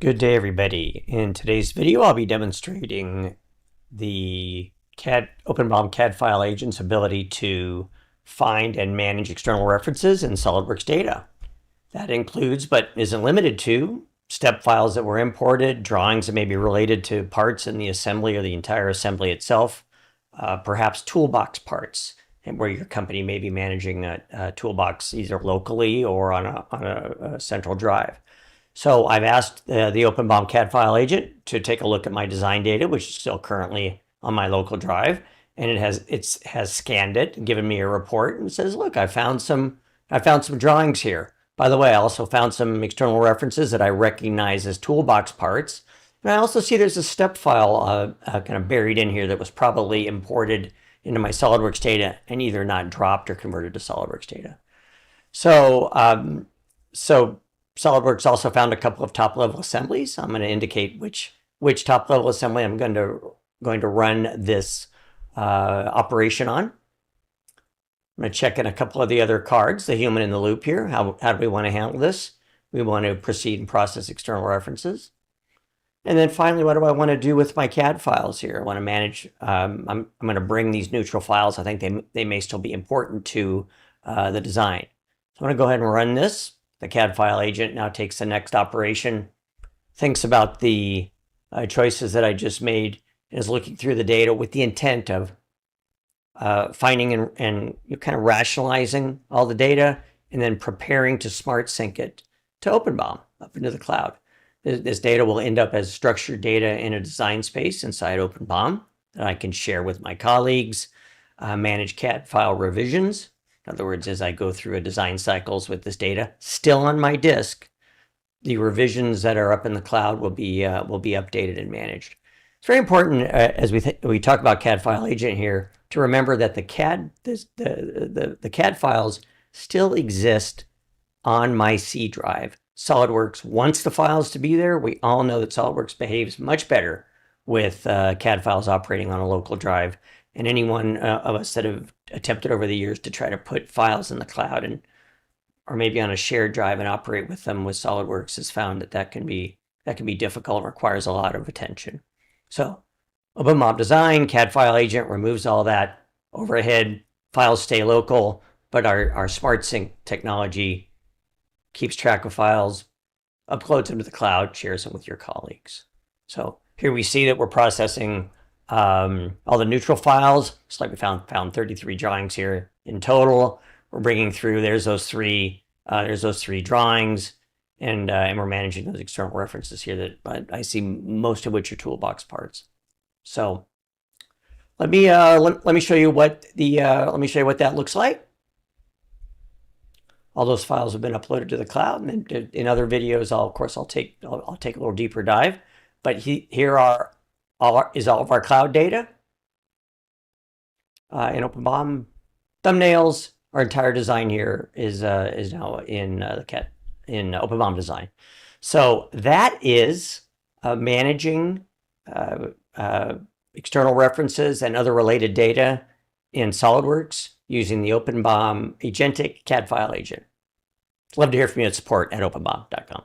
Good day, everybody. In today's video, I'll be demonstrating the OpenBOM CAD File Agent's ability to find and manage external references in SolidWorks data. That includes, but isn't limited to, step files that were imported, drawings that may be related to parts in the assembly or the entire assembly itself, perhaps toolbox parts, and where your company may be managing a toolbox either locally or on a central drive. So I've asked the OpenBOM CAD File Agent to take a look at my design data, which is still currently on my local drive, and it has scanned it and given me a report and says, "Look, I found some drawings here. By the way, I also found some external references that I recognize as toolbox parts, and I also see there's a step file kind of buried in here that was probably imported into my SolidWorks data and either not dropped or converted to SolidWorks data." So SolidWorks also found a couple of top-level assemblies. I'm going to indicate which top-level assembly I'm going to run this operation on. I'm going to check in a couple of the other cards, the human in the loop here. How do we want to handle this? We want to proceed and process external references. And then finally, what do I want to do with my CAD files here? I want to manage, I'm going to bring these neutral files. I think they may still be important to the design. So I'm going to go ahead and run this. The CAD file agent now takes the next operation, thinks about the choices that I just made, and is looking through the data with the intent of finding and kind of rationalizing all the data, and then preparing to smart sync it to OpenBOM up into the cloud. This data will end up as structured data in a design space inside OpenBOM that I can share with my colleagues, manage CAD file revisions. In other words, as I go through a design cycles with this data still on my disk, the revisions that are up in the cloud will be updated and managed. It's very important as we talk about CAD File Agent here to remember that the CAD files still exist on my C drive. SolidWorks wants the files to be there. We all know that SolidWorks behaves much better with CAD files operating on a local drive. And any one of us that have attempted over the years to try to put files in the cloud or maybe on a shared drive and operate with them with SolidWorks has found that can be difficult and requires a lot of attention. So OpenBOM Design, CAD File Agent removes all that overhead. Files stay local, but our Smart Sync technology keeps track of files, uploads them to the cloud, shares them with your colleagues. So here we see that we're processing all the neutral files. It's like we found 33 drawings here in total. We're bringing through, there's those three drawings, and we're managing those external references here that I see most of which are toolbox parts. So let me show you what that looks like. All those files have been uploaded to the cloud, and in other videos, I'll take a little deeper dive. But here is all of our cloud data in OpenBOM. Thumbnails. Our entire design here is now in OpenBOM Design. So that is managing external references and other related data in SolidWorks using the OpenBOM agentic CAD file agent. Love to hear from you at support@openbom.com.